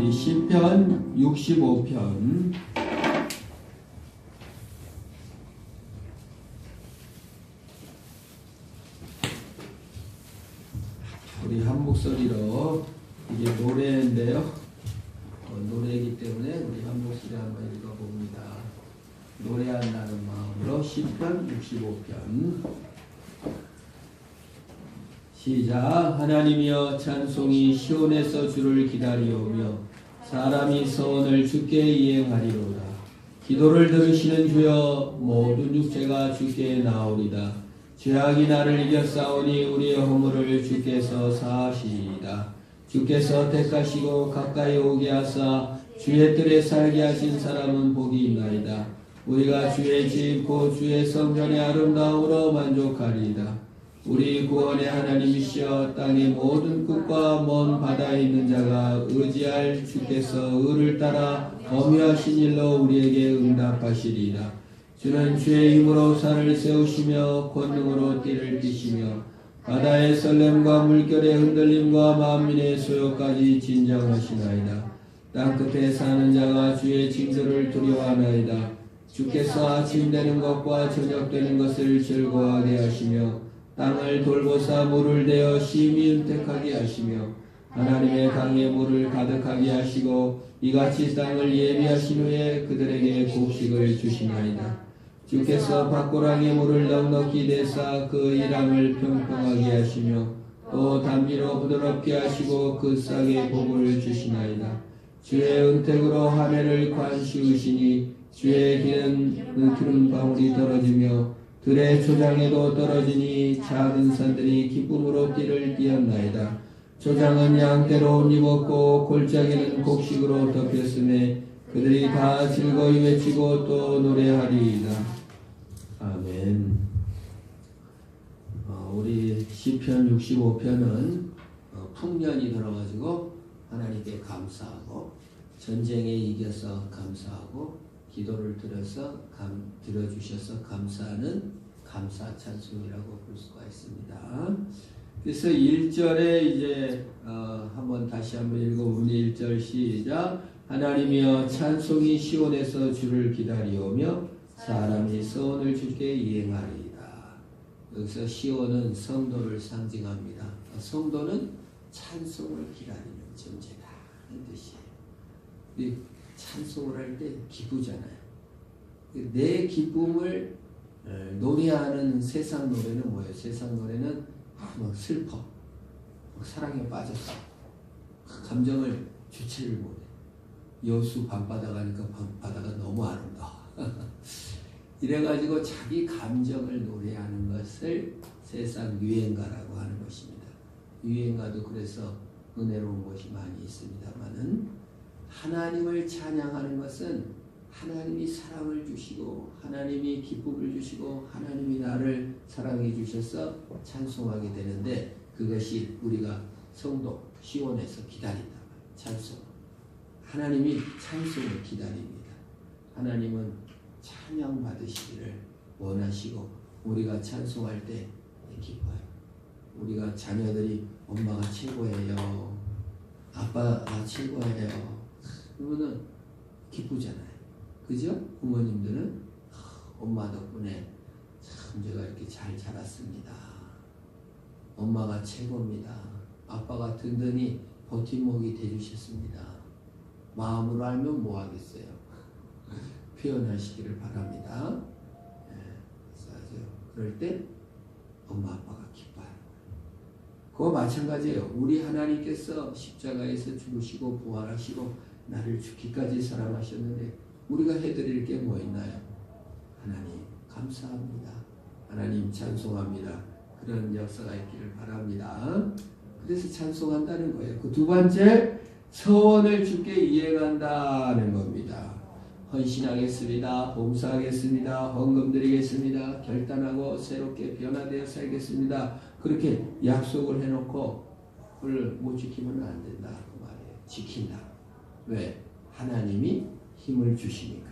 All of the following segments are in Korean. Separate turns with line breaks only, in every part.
우리 시편 65편 우리 한 목소리로 이게 노래인데요. 노래이기 때문에 우리 한 목소리 한번 읽어봅니다. 노래한다는 마음으로 시편 65편 시작. 하나님이여 찬송이 시온에서 주를 기다리오며 사람이 서원을 주께 이행하리로다. 기도를 들으시는 주여 모든 육체가 주께 나오리다. 죄악이 나를 이겼사오니 우리의 허물을 주께서 사하시리이다. 주께서 택하시고 가까이 오게 하사 주의 뜰에 살게 하신 사람은 복이 있나이다. 우리가 주의 집 곧 주의 성전의 아름다움으로 만족하리이다. 우리 구원의 하나님이시여 땅의 모든 끝과 먼 바다에 있는 자가 의지할 주께서 의를 따라 어미하신 일로 우리에게 응답하시리이다. 주는 주의 힘으로 산을 세우시며 권능으로 띠를 띠시며 바다의 설렘과 물결의 흔들림과 만민의 소요까지 진정하시나이다. 땅끝에 사는 자가 주의 징조를 두려워하나이다. 주께서 아침 되는 것과 저녁 되는 것을 즐거워하게 하시며 땅을 돌보사 물을 대어 심히 은택하게 하시며 하나님의 강의 물을 가득하게 하시고 이같이 땅을 예비하신 후에 그들에게 곡식을 주시나이다. 주께서 밭고랑의 물을 넉넉히 대사 그 일함을 평평하게 하시며 또 단비로 부드럽게 하시고 그 싹에 복을 주시나이다. 주의 은택으로 하늘을 관시우시니 주의 길은 푸른 방울이 떨어지며 들의 초장에도 떨어지니 작은 산들이 기쁨으로 띠를 띠었나이다. 초장은 양떼로 옷 입었고 골짜기는 곡식으로 덮였으며 그들이 다 즐거이 외치고 또 노래하리이다. 아멘. 우리 시편 65편은 풍년이 들어가지고 하나님께 감사하고 전쟁에 이겨서 감사하고 기도를 들어주셔서 감사하는 감사 찬송이라고 볼 수가 있습니다. 그래서 1절에 이제 한번 다시 한번 읽어보면 1절 시작. 하나님이여 찬송이 시온에서 주를 기다리오며 사람이 서원을 주께 이행하리이다. 여기서 시온은 성도를 상징합니다. 성도는 찬송을 기다리는 존재다 하는 뜻이에요. 찬송을 할 때 기쁘잖아요. 내 기쁨을 노래하는 세상 노래는 뭐예요? 세상 노래는 슬퍼, 사랑에 빠졌어, 감정을 주체를 못해. 여수 밤바다 가니까 밤바다가 너무 아름다워. 이래가지고 자기 감정을 노래하는 것을 세상 유행가라고 하는 것입니다. 유행가도 그래서 은혜로운 것이 많이 있습니다만은 하나님을 찬양하는 것은 하나님이 사랑을 주시고 하나님이 기쁨을 주시고 하나님이 나를 사랑해 주셔서 찬송하게 되는데 그것이 우리가 성도 시온에서 기다린다. 찬송. 하나님이 찬송을 기다립니다. 하나님은 찬양 받으시기를 원하시고 우리가 찬송할 때 기뻐요. 우리가 자녀들이 엄마가 최고예요. 아빠가 최고예요. 그러면은 기쁘잖아요. 그죠? 부모님들은 엄마 덕분에 참 제가 이렇게 잘 자랐습니다. 엄마가 최고입니다. 아빠가 든든히 버팀목이 돼주셨습니다. 마음으로 알면 뭐 하겠어요? 표현하시기를 바랍니다. 그럴 때 엄마 아빠가 기뻐요. 그거 마찬가지예요. 우리 하나님께서 십자가에서 죽으시고 부활하시고 나를 죽기까지 사랑하셨는데 우리가 해드릴 게 뭐 있나요? 하나님 감사합니다. 하나님 찬송합니다. 그런 역사가 있기를 바랍니다. 그래서 찬송한다는 거예요. 그 두 번째, 서원을 주께 이행한다는 겁니다. 헌신하겠습니다. 봉사하겠습니다. 헌금 드리겠습니다. 결단하고 새롭게 변화되어 살겠습니다. 그렇게 약속을 해놓고 그걸 못 지키면 안 된다. 그 말이에요. 지킨다. 왜? 하나님이 힘을 주시니까.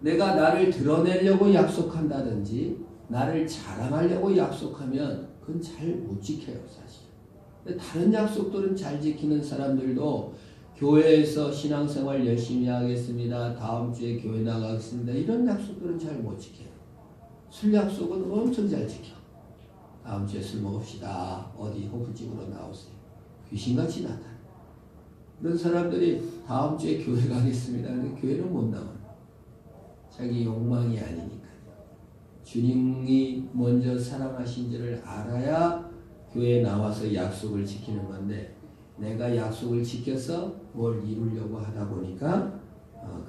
내가 나를 드러내려고 약속한다든지 나를 자랑하려고 약속하면 그건 잘 못 지켜요, 사실. 다른 약속들은 잘 지키는 사람들도 교회에서 신앙생활 열심히 하겠습니다. 다음 주에 교회 나가겠습니다. 이런 약속들은 잘 못 지켜요. 술 약속은 엄청 잘 지켜. 다음 주에 술 먹읍시다. 어디 호프집으로 나오세요. 귀신같이 나타나. 그런 사람들이 다음 주에 교회 가겠습니다. 근데 교회는 못 나와요. 자기 욕망이 아니니까요. 주님이 먼저 사랑하신지를 알아야 교회에 나와서 약속을 지키는 건데 내가 약속을 지켜서 뭘 이루려고 하다 보니까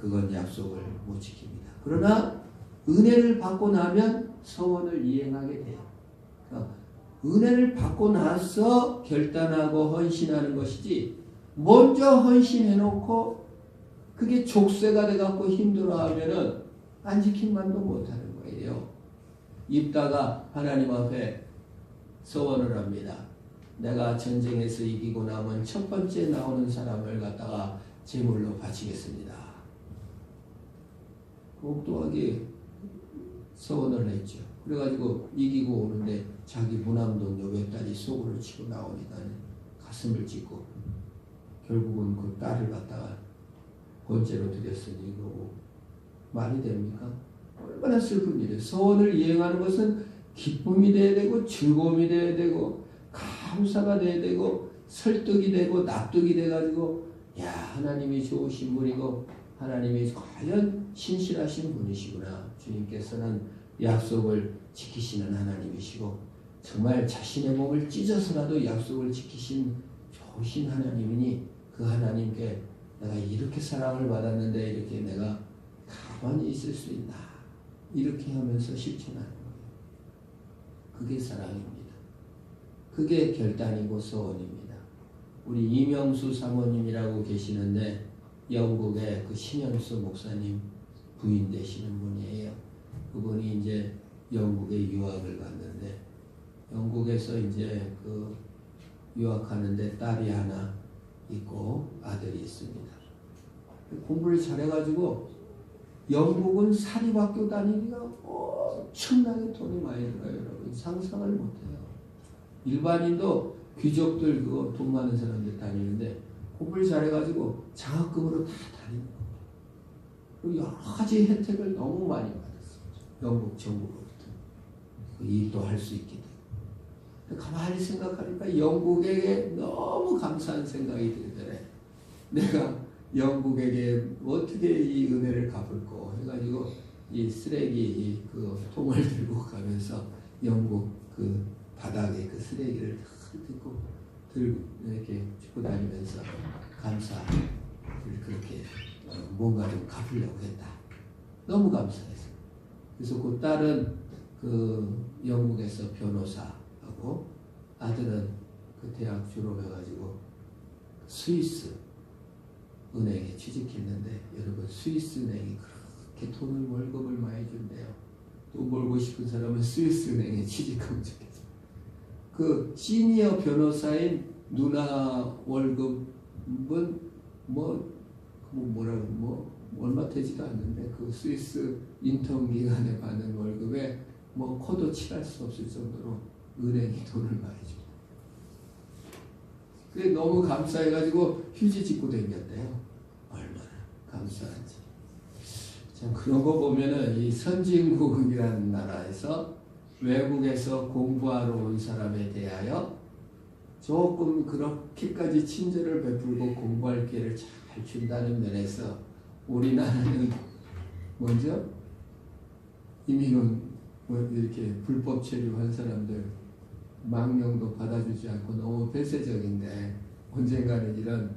그건 약속을 못 지킵니다. 그러나 은혜를 받고 나면 서원을 이행하게 돼요. 은혜를 받고 나서 결단하고 헌신하는 것이지 먼저 헌신해놓고 그게 족쇄가 돼갖고 힘들어하면은 안 지킬만도 못하는 거예요. 입다가 하나님 앞에 서원을 합니다. 내가 전쟁에서 이기고 나면 첫 번째 나오는 사람을 갖다가 제물로 바치겠습니다. 옥도하게 서원을 했죠. 그래가지고 이기고 오는데 자기 무남동 여백딸이 속으로 치고 나오니까 가슴을 찢고 결국은 그 딸을 갖다가 번제로 드렸으니 이거 말이 됩니까? 얼마나 슬픈 일이에요. 서원을 이행하는 것은 기쁨이 돼야 되고 즐거움이 돼야 되고 감사가 돼야 되고 설득이 되고 납득이 돼가지고 야 하나님이 좋으신 분이고 하나님이 과연 신실하신 분이시구나. 주님께서는 약속을 지키시는 하나님이시고 정말 자신의 몸을 찢어서라도 약속을 지키신 좋으신 하나님이니 그 하나님께 내가 이렇게 사랑을 받았는데 이렇게 내가 가만히 있을 수 있나 이렇게 하면서 실천하는 거예요. 그게 사랑입니다. 그게 결단이고 소원입니다. 우리 이명수 사모님이라고 계시는데 영국의 그 신현수 목사님 부인 되시는 분이에요. 그분이 이제 영국에 유학을 갔는데 영국에서 이제 그 유학하는데 딸이 하나 있고 아들이 있습니다. 공부를 잘해가지고 영국은 사립학교 다니기가 엄청나게 돈이 많이 들어요. 여러분 상상을 못해요. 일반인도 귀족들 그거 돈 많은 사람들 다니는데 공부를 잘해가지고 장학금으로 다 다니는 거예요. 그리고 여러 가지 혜택을 너무 많이 받았어요. 영국 정부로부터. 그 일도 할 수 있게 되고. 가만히 생각하니까 영국에게 너무 감사한 생각이 들더래. 내가 영국에게 어떻게 이 은혜를 갚을까 해가지고 이 쓰레기 그 통을 들고 가면서 영국 그 바닥에 그 쓰레기를 들고 이렇게 짚고 다니면서 감사를 그렇게 뭔가 좀 갚으려고 했다. 너무 감사해서. 그래서 그 딸은 그 영국에서 변호사하고 아들은 그 대학 졸업해가지고 스위스 은행에 취직했는데 여러분 스위스 은행이 그렇게 돈을 월급을 많이 준대요. 돈 벌고 싶은 사람은 스위스 은행에 취직하면 좋겠어요. 그 시니어 변호사인 누나 월급은 얼마 되지도 않는데 그 스위스 인턴 기간에 받는 월급에 코도 칠할 수 없을 정도로 은행이 돈을 많이 줍니다. 그게 너무 감사해가지고 휴지 짚고 다녔대요. 얼마나 감사한지. 참 그런 거 보면은 이 선진국이라는 나라에서 외국에서 공부하러 온 사람에 대하여 조금 그렇게까지 친절을 베풀고 공부할 기회를 잘 준다는 면에서 우리나라는 먼저 이민원 이렇게 불법 체류한 사람들 망명도 받아주지 않고 너무 폐쇄적인데 언젠가는 이런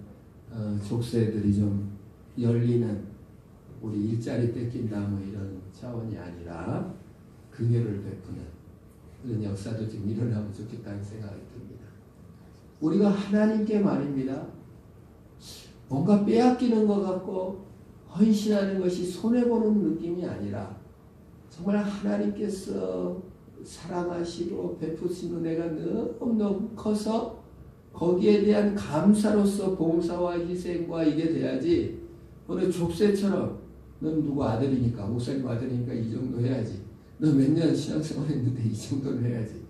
족쇄들이 좀 열리는 우리 일자리 뺏긴다 뭐 이런 차원이 아니라 긍휼을 베푸는 그런 역사도 좀 일어나면 좋겠다는 생각이 듭니다. 우리가 하나님께 말입니다. 뭔가 빼앗기는 것 같고 헌신하는 것이 손해보는 느낌이 아니라 정말 하나님께서 사랑하시고 베푸신 은혜가 너무너무 커서 거기에 대한 감사로서 봉사와 희생과 이게 돼야지 오늘 족쇄처럼 넌 누구 아들이니까 목사님 아들이니까 이 정도 해야지 너 몇 년 신앙생활 했는데 이 정도는 해야지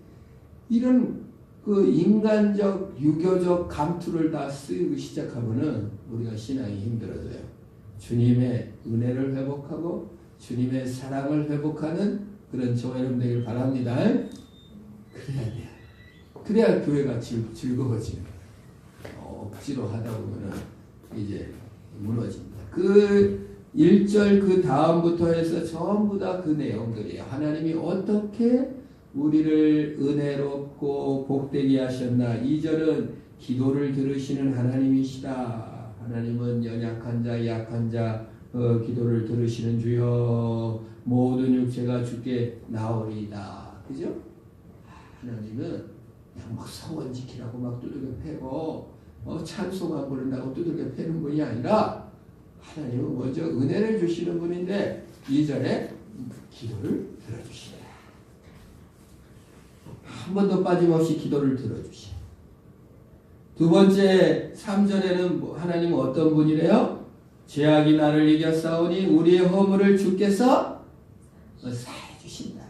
이런 그 인간적, 유교적 감투를 다 쓰기 시작하면은 우리가 신앙이 힘들어져요. 주님의 은혜를 회복하고 주님의 사랑을 회복하는 그런 저와 여러분 되길 바랍니다. 그래야 돼요. 그래야 교회가 즐거워지는 거예요. 억지로 하다 보면은 이제 무너집니다. 그 1절 그 다음부터 해서 전부 다 그 내용들이에요. 하나님이 어떻게 우리를 은혜롭고 복되게 하셨나. 2절은 기도를 들으시는 하나님이시다. 하나님은 연약한 자, 약한 자 기도를 들으시는 주여 모든 육체가 주께 나오리이다. 그죠? 하나님은 그냥 막 성원 지키라고 막 두들겨 패고 찬송만 부른다고 두들겨 패는 분이 아니라 하나님은 먼저 은혜를 주시는 분인데 2절에 기도를 들어주시다. 한 번도 빠짐없이 기도를 들어주시다. 두 번째 3절에는 하나님은 어떤 분이래요? 죄악이 나를 이겼사오니 우리의 허물을 주께서 사해 주신다.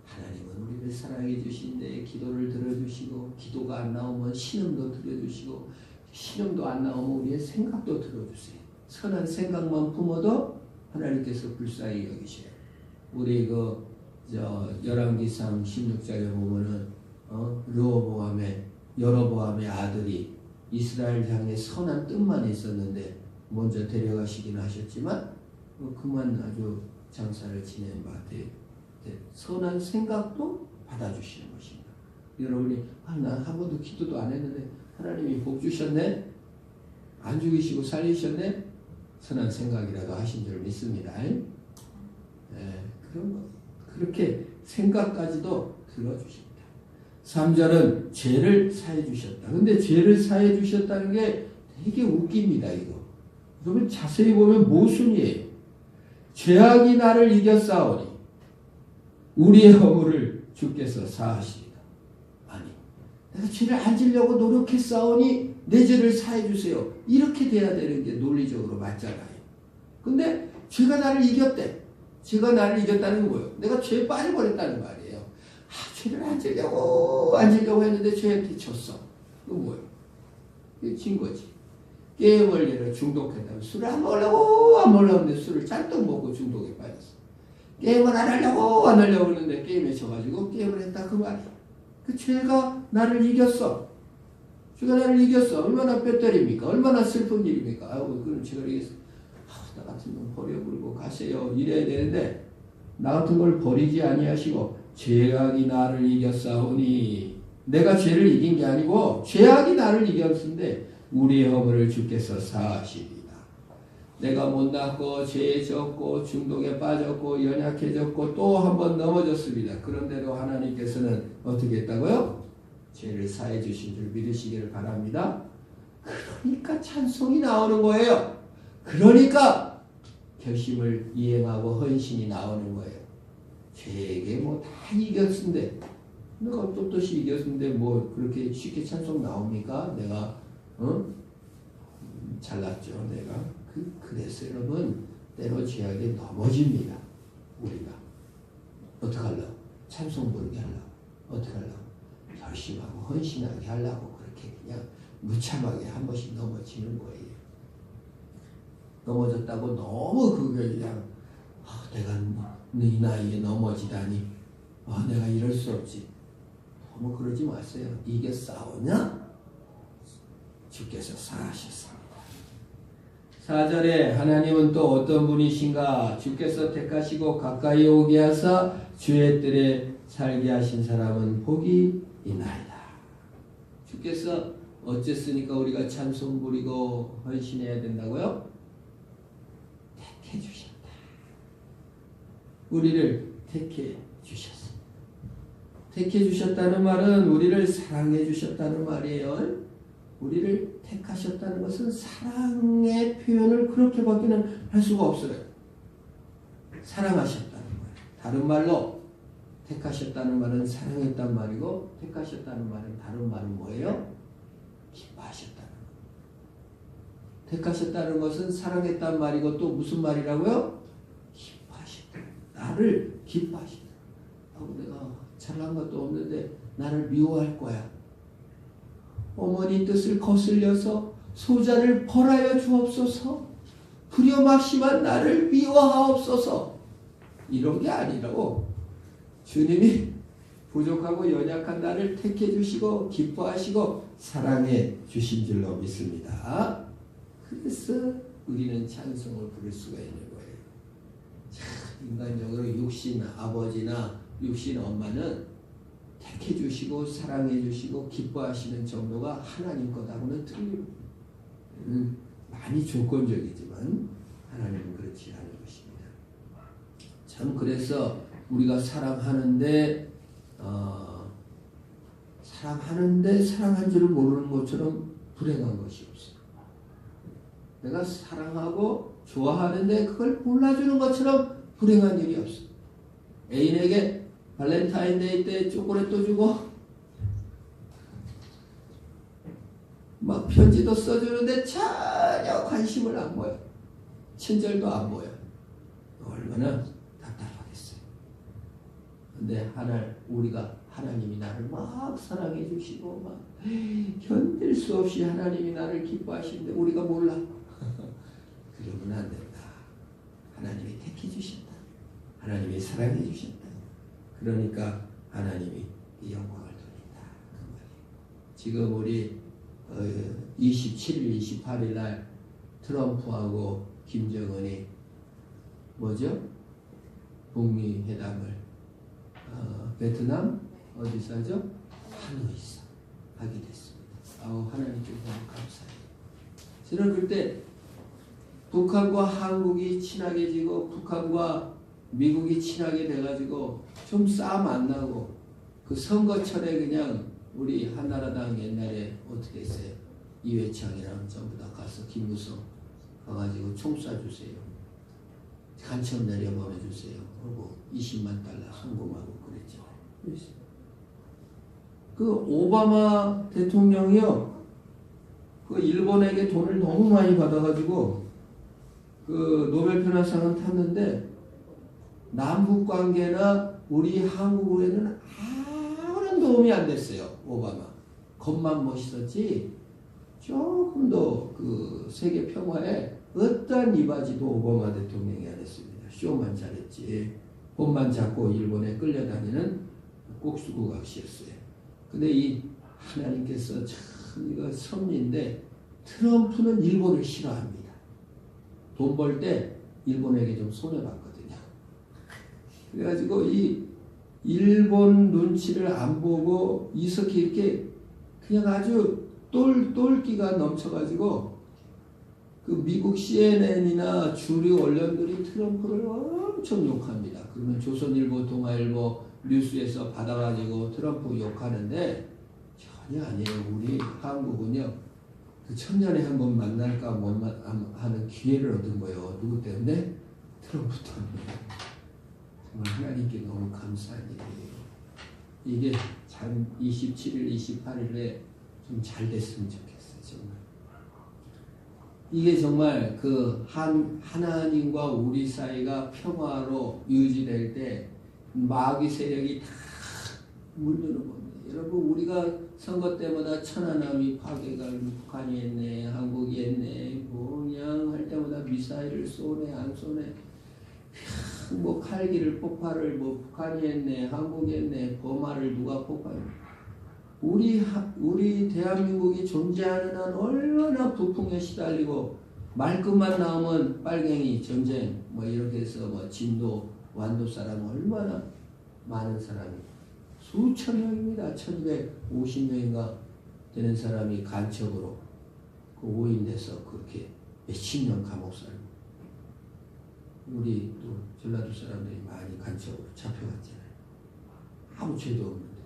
하나님은 우리를 사랑해 주신데 기도를 들어주시고 기도가 안 나오면 신음도 들어주시고 신음도 안 나오면 우리의 생각도 들어주세요. 선한 생각만 품어도 하나님께서 불쌍히 여기셔요. 우리 열왕기상 16장에 보면은 여로보암의 아들이 이스라엘 향해 선한 뜻만 있었는데 먼저 데려가시긴 하셨지만 그만 아주 장사를 지낸 바 같아요. 선한 생각도 받아주시는 것입니다. 여러분이 난 한 번도 기도도 안 했는데 하나님이 복 주셨네? 안 죽이시고 살리셨네? 선한 생각이라도 하신 줄 믿습니다. 그런 거 그렇게 생각까지도 들어주십니다. 3절은 죄를 사해 주셨다. 근데 죄를 사해 주셨다는 게 되게 웃깁니다. 이거 여러분 자세히 보면 모순이에요. 죄악이 나를 이겼사오니 우리의 허물을 주께서 사하시리다. 아니 내가 죄를 안 지려고 노력했사오니 내 죄를 사해 주세요. 이렇게 돼야 되는 게 논리적으로 맞잖아요. 근데 죄가 나를 이겼대. 죄가 나를 이겼다는 건 뭐예요? 내가 죄에 빠져버렸다는 말이에요. 죄를 안 지려고 했는데 죄한테 졌어. 그건 뭐예요? 이게 진 거지. 게임을 예를 중독했다면 술을 안 먹으려고 했는데 술을 잔뜩 먹고 중독에 빠졌어. 게임을 안 하려고 했는데 게임에 져가지고 게임을 했다 그 말이야. 그 죄가 나를 이겼어. 죄가 나를 이겼어. 얼마나 뼈때립니까? 얼마나 슬픈 일입니까? 그럼 죄가 이겼어. 나 같은 놈 버려버리고 가세요. 이래야 되는데 나 같은 걸 버리지 아니하시고 죄악이 나를 이겼사오니 내가 죄를 이긴 게 아니고 죄악이 나를 이겼는데 우리의 허물을 주께서 사하시리다. 내가 못났고 죄에 졌고 중독에 빠졌고 연약해졌고 또 한 번 넘어졌습니다. 그런데도 하나님께서는 어떻게 했다고요? 죄를 사해 주신 줄 믿으시기를 바랍니다. 그러니까 찬송이 나오는 거예요. 그러니까 결심을 이행하고 헌신이 나오는 거예요. 죄에게 뭐 다 이겼는데 내가 떳떳이 이겼는데 뭐 그렇게 쉽게 찬송 나옵니까? 내가 잘났죠. 내가 그래서 여러분 때로 죄악에 넘어집니다. 우리가 어떻게 하려고? 찬송 부르게 하려고? 어떻게 하려고? 결심하고 헌신하게 하려고 그렇게 그냥 무참하게 한 번씩 넘어지는 거예요. 넘어졌다고 너무 그게 그냥 내가 이 나이에 넘어지다니 내가 이럴 수 없지. 너무 그러지 마세요. 이게 싸우냐? 주께서 사하셨습니다. 4절에 하나님은 또 어떤 분이신가? 주께서 택하시고 가까이 오게 하사 주의 뜰에 살게 하신 사람은 복이 있나이다. 주께서 어쨌으니까 우리가 찬송 부리고 헌신해야 된다고요? 택해 주셨다. 우리를 택해 주셨습니다. 택해 주셨다는 말은 우리를 사랑해 주셨다는 말이에요. 우리를 택하셨다는 것은 사랑의 표현을 그렇게밖에는 할 수가 없어요. 사랑하셨다는 말. 다른 말로 택하셨다는 말은 사랑했단 말이고 택하셨다는 말은 다른 말은 뭐예요? 기뻐하셨다는 말. 택하셨다는 것은 사랑했단 말이고 또 무슨 말이라고요? 기뻐하셨다. 나를 기뻐하셨다. 내가 잘난 것도 없는데 나를 미워할 거야. 어머니 뜻을 거슬려서 소자를 벌하여 주옵소서. 불효 막심한 나를 미워하옵소서. 이런 게 아니라고 주님이 부족하고 연약한 나를 택해 주시고 기뻐하시고 사랑해 주신 줄로 믿습니다. 그래서 우리는 찬송을 부를 수가 있는 거예요. 참, 인간적으로 육신 아버지나 육신 엄마는 택해 주시고 사랑해 주시고 기뻐하시는 정도가 하나님 거다고는 틀립니다. 많이 조건적이지만 하나님은 그렇지 않은 것입니다. 참 그래서 우리가 사랑하는데 사랑한 줄을 모르는 것처럼 불행한 것이 없어요. 내가 사랑하고 좋아하는데 그걸 몰라주는 것처럼 불행한 일이 없어요. 애인에게 발렌타인데이 때 초콜릿도 주고 막 편지도 써주는데 전혀 관심을 안 보여. 친절도 안 보여. 얼마나 답답하겠어요. 근데 우리가 하나님이 나를 막 사랑해 주시고 막 견딜 수 없이 하나님이 나를 기뻐하시는데 우리가 몰라. 그러면 안 된다. 하나님이 택해 주셨다. 하나님이 사랑해 주셨다. 그러니까 하나님이 이 영광을 돌린다. 그 말이에요. 지금 우리 27일, 28일 날 트럼프하고 김정은이 뭐죠? 북미 회담을 베트남 어디서 하죠? 하노이에서 하게 됐습니다. 하나님께 너무 감사해요. 저는 그때 북한과 한국이 친하게지고 북한과 미국이 친하게 돼가지고 좀 싸움 안 나고 그 선거철에 그냥 우리 한나라당 옛날에 어떻게 했어요? 이회창이랑 전부 다 가서 김무성 가가지고 총 쏴주세요. 간첩 내려보내주세요. 그리고 20만 달러 헌금하고 그랬죠. 그 오바마 대통령이요. 그 일본에게 돈을 너무 많이 받아가지고 그 노벨 평화상은 탔는데 남북 관계나 우리 한국에는 아무런 도움이 안 됐어요. 오바마. 겉만 멋있었지 조금 더 그 세계 평화에 어떠한 이바지도 오바마 대통령이 안 했습니다. 쇼만 잘했지. 돈만 잡고 일본에 끌려다니는 꼭수구각시였어요. 근데 이 하나님께서 참 이거 섭리인데 트럼프는 일본을 싫어합니다. 돈 벌 때 일본에게 좀 손해봤거든요. 그래가지고 이 일본 눈치를 안 보고 이렇게 그냥 아주 똘끼가 넘쳐가지고 그 미국 CNN이나 주류 언론들이 트럼프를 엄청 욕합니다. 그러면 조선일보, 동아일보 뉴스에서 받아가지고 트럼프 욕하는데 전혀 아니에요. 우리 한국은요. 그 천년에 한 번 만날까 못 하는 기회를 얻은 거예요. 누구 때문에? 트럼프 때문에. 정말 하나님께 너무 감사한 일이에요. 이게 참 27일, 28일에 좀 잘 됐으면 좋겠어요. 정말. 이게 정말 그 하나님과 우리 사이가 평화로 유지될 때 마귀 세력이 다 물드는 겁니다. 여러분 우리가 선거 때마다 천안함이 파괴가 북한이 했네, 한국이 했네, 그냥 할 때마다 미사일을 쏘네, 안 쏘네, 뭐 칼기를 폭발을 뭐 북한이 했네, 한국이 했네, 범하를 누가 폭발해? 우리 대한민국이 존재하는 한 얼마나 부풍에 시달리고 말끝만 나오면 빨갱이 전쟁 뭐 이렇게 해서 뭐 진도 완도 사람 얼마나 많은 사람이 수천 명입니다. 1250명인가 되는 사람이 간첩으로 그 오인돼서 그렇게 몇십 년 감옥 살고 우리 또 전라도 사람들이 많이 간첩으로 잡혀갔잖아요. 아무 죄도 없는데.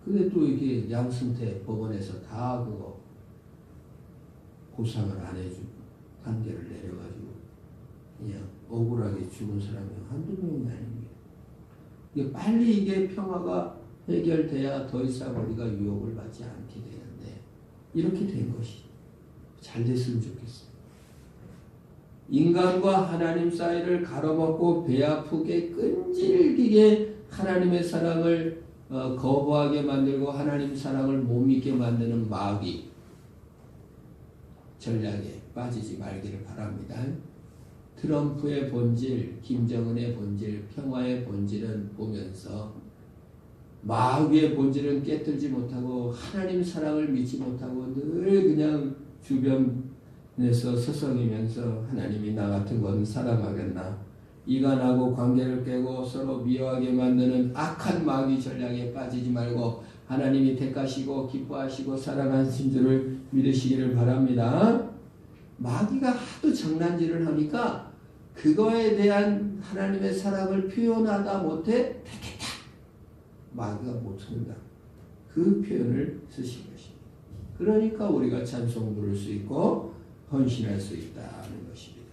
근데 또 이게 양승태 법원에서 다 그거 보상을 안 해주고 단계를 내려가지고 그냥 억울하게 죽은 사람이 한두 명이 아닙니다. 이게 빨리 이게 평화가 해결돼야 더 이상 우리가 유혹을 받지 않게 되는데 이렇게 된 것이 잘 됐으면 좋겠어요. 인간과 하나님 사이를 가로막고 배 아프게 끈질기게 하나님의 사랑을 거부하게 만들고 하나님 사랑을 못 믿게 만드는 마귀 전략에 빠지지 말기를 바랍니다. 트럼프의 본질, 김정은의 본질, 평화의 본질은 보면서 마귀의 본질은 깨뜨리지 못하고 하나님 사랑을 믿지 못하고 늘 그냥 주변에서 서성이면서 하나님이 나 같은 건 사랑하겠나, 이간하고 관계를 깨고 서로 미워하게 만드는 악한 마귀 전략에 빠지지 말고 하나님이 택하시고 기뻐하시고 사랑하신 줄을 믿으시기를 바랍니다. 마귀가 하도 장난질을 하니까 그거에 대한 하나님의 사랑을 표현하다 못해 택했다. 마귀가 못한다. 그 표현을 쓰신 것입니다. 그러니까 우리가 찬송 부를 수 있고 헌신할 수 있다는 것입니다.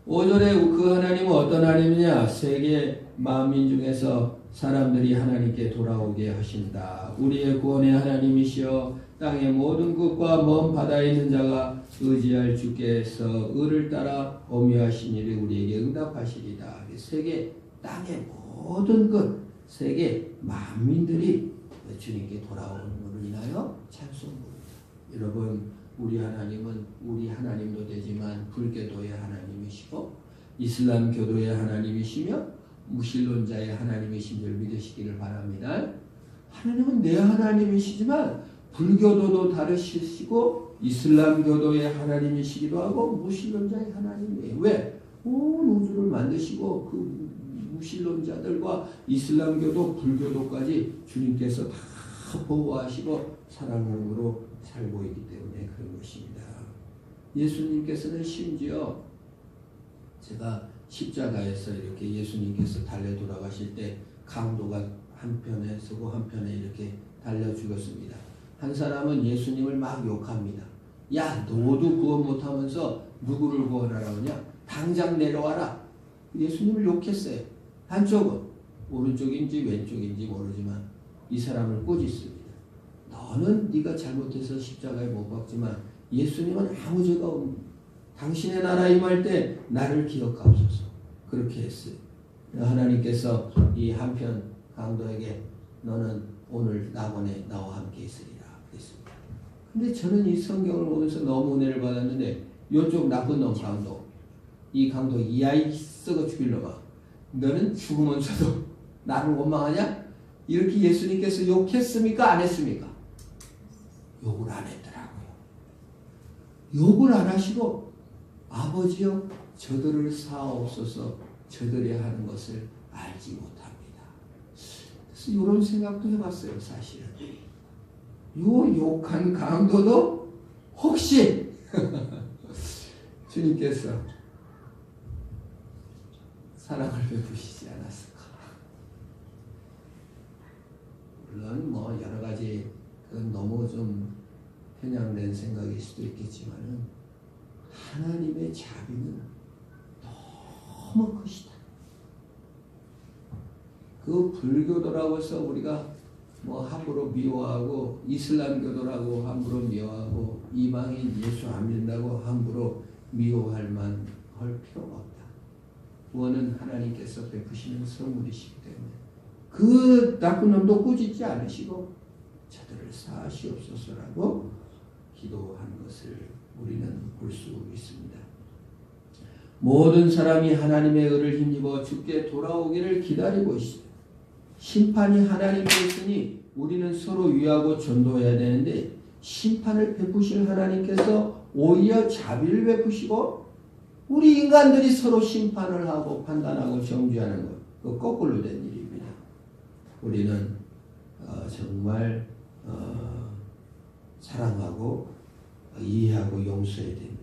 5절에 그 하나님은 어떤 하나님이냐? 세계 만민 중에서 사람들이 하나님께 돌아오게 하신다. 우리의 구원의 하나님이시여 땅의 모든 끝과 먼 바다에 있는 자가 의지할 주께서 의를 따라 어미하신 일을 우리에게 응답하시리다. 세계 땅의 모든 끝, 세계 만민들이 주님께 돌아오는 것을 인하여 찬송합니다. 여러분, 우리 하나님은 우리 하나님도 되지만 불교도의 하나님이시고 이슬람 교도의 하나님이시며 무신론자의 하나님이신 줄 믿으시기를 바랍니다. 하나님은 내 하나님이시지만 불교도도 다르시고 이슬람 교도의 하나님이시기도 하고 무신론자의 하나님이에요. 왜? 온 우주를 만드시고 그 무신론자들과 이슬람교도 불교도까지 주님께서 다 보호하시고 사랑으로 살고 있기 때문에 그런 것입니다. 예수님께서는 심지어 제가 십자가에서 이렇게 예수님께서 달려 돌아가실 때 강도가 한편에 서고 한편에 이렇게 달려 죽었습니다. 한 사람은 예수님을 막 욕합니다. 야, 너도 구원 못하면서 누구를 구원하라느냐? 당장 내려와라. 예수님을 욕했어요. 한쪽은 오른쪽인지 왼쪽인지 모르지만 이 사람을 꾸짖습니다. 너는 네가 잘못해서 십자가에 못 박지만 예수님은 아무 죄가 없는, 당신의 나라 임할 때 나를 기억하옵소서. 그렇게 했어요. 하나님께서 이 한편 강도에게 너는 오늘 낙원에 나와 함께 있으리라 그랬습니다. 근데 저는 이 성경을 보면서 너무 은혜를 받았는데 이쪽 나쁜 놈 강도, 이 강도 이 아이 썩어 죽일 놈아, 너는 죽으면서도 나를 원망하냐? 이렇게 예수님께서 욕했습니까? 안 했습니까? 욕을 안 했더라고요. 욕을 안 하시고 아버지여 저들을 사옵소서 저들이 하는 것을 알지 못합니다. 그래서 이런 생각도 해봤어요. 사실은 요 욕한 강도도 혹시 주님께서 사랑을 베푸시지 않았을까. 물론 뭐 여러 가지 그건 너무 좀 편향된 생각일 수도 있겠지만은 하나님의 자비는 너무 크시다. 그 불교도라고 해서 우리가 뭐 함부로 미워하고 이슬람교도라고 함부로 미워하고 이방인 예수 안 믿는다고 함부로 미워할 만할 필요가 없다. 구원은 하나님께서 베푸시는 선물이시기 때문에 그 나쁜 놈도 꾸짖지 않으시고 저들을 사하시옵소서라고 기도하는 것을 우리는 볼 수 있습니다. 모든 사람이 하나님의 의를 힘입어 주께 돌아오기를 기다리고 있습니다. 심판이 하나님께 있으니 우리는 서로 위하고 전도해야 되는데 심판을 베푸실 하나님께서 오히려 자비를 베푸시고 우리 인간들이 서로 심판을 하고 판단하고 정죄하는 것, 그 거꾸로 된 일입니다. 우리는 정말 사랑하고 이해하고 용서해야 됩니다.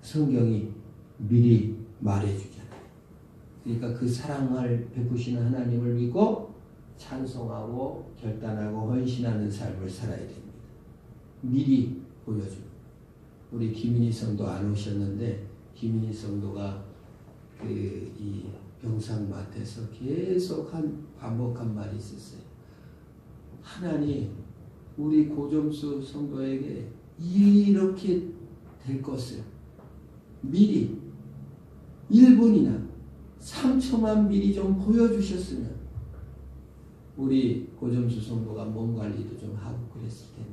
성경이 미리 말해주잖아요. 그러니까 그 사랑을 베푸시는 하나님을 믿고 찬송하고 결단하고 헌신하는 삶을 살아야 됩니다. 미리 보여줍니다. 우리 김인희 성도 안 오셨는데 김인희 성도가 이 병상맡에서 계속 반복한 말이 있었어요. 하나님, 우리 고점수 성도에게 이렇게 될 것을 미리 1분이나 3초만 미리 좀 보여주셨으면 우리 고점수 성도가 몸 관리도 좀 하고 그랬을 텐데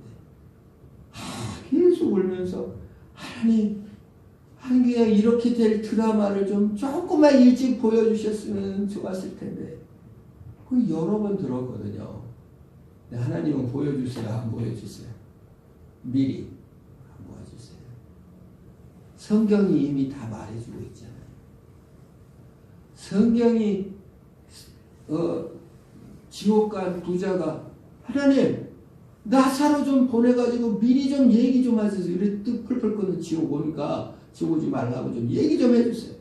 계속 울면서 하나님 그냥 이렇게 될 드라마를 좀 조금만 일찍 보여주셨으면 좋았을 텐데 그 여러 번 들었거든요. 근데 하나님은 보여주세요, 안 보여주세요? 미리 안 보여주세요. 성경이 이미 다 말해주고 있잖아요. 성경이 지옥 간 부자가 하나님 나사로 좀 보내가지고 미리 좀 얘기 좀 하세요. 이래 뜻 풀풀 끄는 지옥 오니까 지옥 오지 말라고 좀 얘기 좀 해주세요.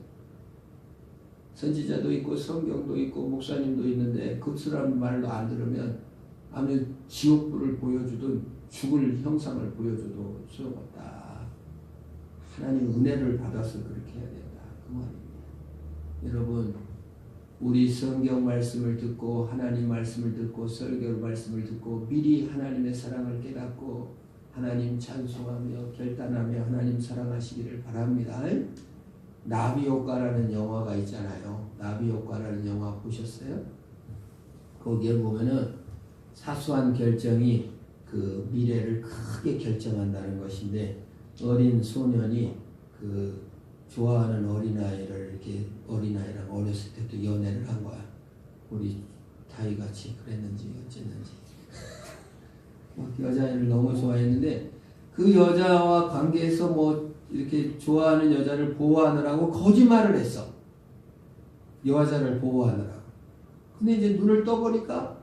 선지자도 있고 성경도 있고 목사님도 있는데 그 사람 말로 안 들으면 아무 지옥불을 보여주든 죽을 형상을 보여줘도 소용없다. 하나님 은혜를 받아서 그렇게 해야 된다. 그 말입니다. 여러분 우리 성경 말씀을 듣고 하나님 말씀을 듣고 설교 말씀을 듣고 미리 하나님의 사랑을 깨닫고 하나님 찬송하며 결단하며 하나님 사랑하시기를 바랍니다. 나비효과라는 영화가 있잖아요. 나비효과라는 영화 보셨어요? 거기에 보면은 사소한 결정이 그 미래를 크게 결정한다는 것인데 어린 소년이 그 좋아하는 어린아이를 이렇게 어린아이랑 어렸을 때도 연애를 한 거야. 우리 다이같이 그랬는지 어쨌는지 여자애를 너무 좋아했는데 그 여자와 관계에서 뭐 이렇게 좋아하는 여자를 보호하느라고 거짓말을 했어. 여자를 보호하느라고. 근데 이제 눈을 떠보니까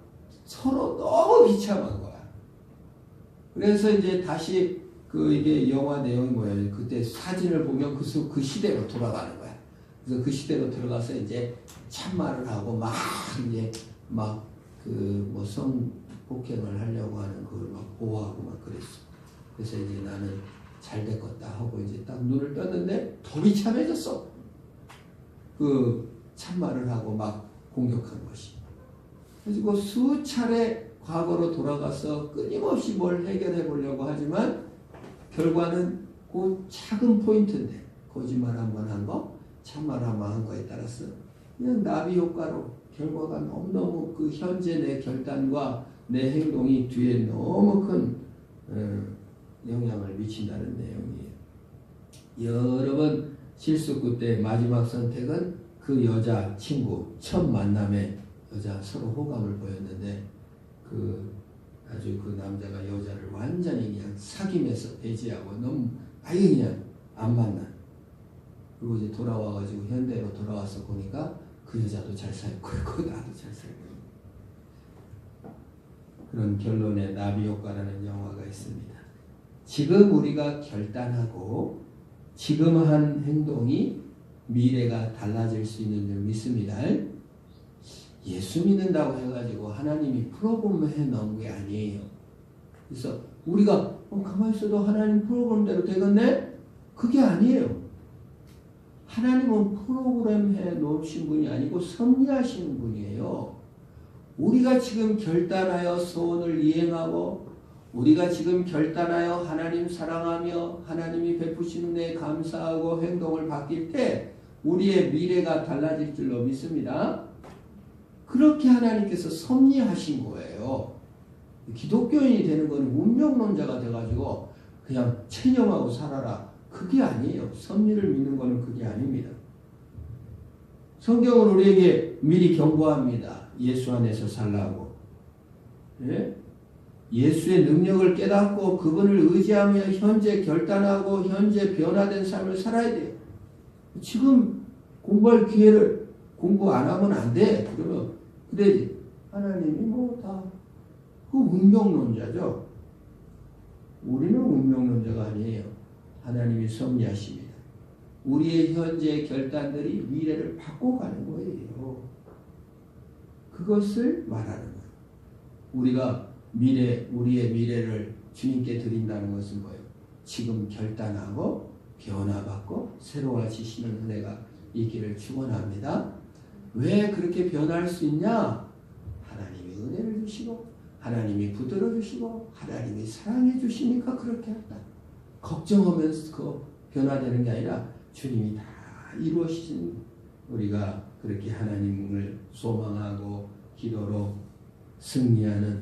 서로 너무 비참한 거야. 그래서 이제 다시 이게 영화 내용이 뭐예요? 그때 사진을 보면 그 시대로 돌아가는 거야. 그래서 그 시대로 들어가서 이제 참말을 하고 막 이제 막 뭐 성폭행을 하려고 하는 그걸 막 보호하고 막 그랬어. 그래서 이제 나는 잘 됐겠다 하고 이제 딱 눈을 떴는데 더 비참해졌어. 그 참말을 하고 막 공격한 것이. 그리고 수차례 과거로 돌아가서 끊임없이 뭘 해결해 보려고 하지만 결과는 그 작은 포인트인데 거짓말 한 번 한 거, 참말 한 번 한 거에 따라서 그냥 나비 효과로 결과가 너무너무 그 현재 내 결단과 내 행동이 뒤에 너무 큰 영향을 미친다는 내용이에요. 여러 번 실수구 때 마지막 선택은 그 여자 친구 첫 만남에 여자 서로 호감을 보였는데 아주 그 남자가 여자를 완전히 그냥 사귐에서 배제하고 너무 아예 그냥 안 만나. 그리고 이제 돌아와가지고 현대로 돌아와서 보니까 그 여자도 잘 살고 있고 나도 잘 살고 있고. 그런 결론의 나비 효과라는 영화가 있습니다. 지금 우리가 결단하고 지금 한 행동이 미래가 달라질 수 있는 줄 믿습니다. 예수 믿는다고 해가지고 하나님이 프로그램 해놓은 게 아니에요. 그래서 우리가 가만히 있어도 하나님 프로그램대로 되겠네? 그게 아니에요. 하나님은 프로그램 해놓으신 분이 아니고 섭리하시는 분이에요. 우리가 지금 결단하여 소원을 이행하고 우리가 지금 결단하여 하나님 사랑하며 하나님이 베푸시는 데 감사하고 행동을 바뀔 때 우리의 미래가 달라질 줄로 믿습니다. 그렇게 하나님께서 섭리하신 거예요. 기독교인이 되는 건 운명론자가 돼가지고 그냥 체념하고 살아라. 그게 아니에요. 섭리를 믿는 거는 그게 아닙니다. 성경은 우리에게 미리 경고합니다. 예수 안에서 살라고. 예? 예수의 능력을 깨닫고 그분을 의지하며 현재 결단하고 현재 변화된 삶을 살아야 돼요. 지금 공부할 기회를 공부 안 하면 안 돼. 그러면 그래야지. 하나님이 그 운명론자죠. 우리는 운명론자가 아니에요. 하나님이 섭리하십니다. 우리의 현재 결단들이 미래를 바꿔가는 거예요. 그것을 말하는 거예요. 우리가 우리의 미래를 주님께 드린다는 것은 뭐예요? 지금 결단하고 변화받고 새로워지시는 은혜가 있기를 축원합니다. 왜 그렇게 변할 수 있냐? 하나님이 은혜를 주시고 하나님이 붙들어 주시고 하나님이 사랑해 주시니까 그렇게 한다. 걱정하면서 그 변화되는 게 아니라 주님이 다 이루어지신 우리가 그렇게 하나님을 소망하고 기도로 승리하는,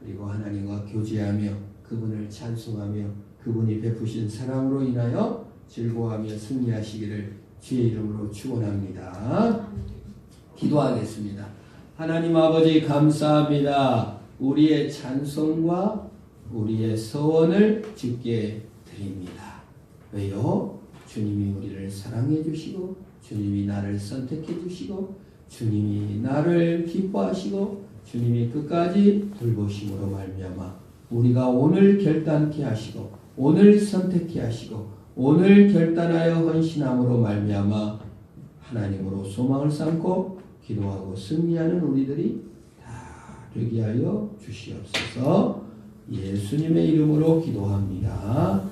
그리고 하나님과 교제하며 그분을 찬송하며 그분이 베푸신 사랑으로 인하여 즐거워하며 승리하시기를 주의 이름으로 축원합니다. 기도하겠습니다. 하나님 아버지 감사합니다. 우리의 찬송과 우리의 서원을 주께 드립니다. 왜요? 주님이 우리를 사랑해 주시고 주님이 나를 선택해 주시고 주님이 나를 기뻐하시고 주님이 끝까지 돌보심으로 말미암아 우리가 오늘 결단케 하시고 오늘 선택케 하시고 오늘 결단하여 헌신함으로 말미암아 하나님으로 소망을 삼고 기도하고 승리하는 우리들이 다 되게 하여 주시옵소서. 예수님의 이름으로 기도합니다.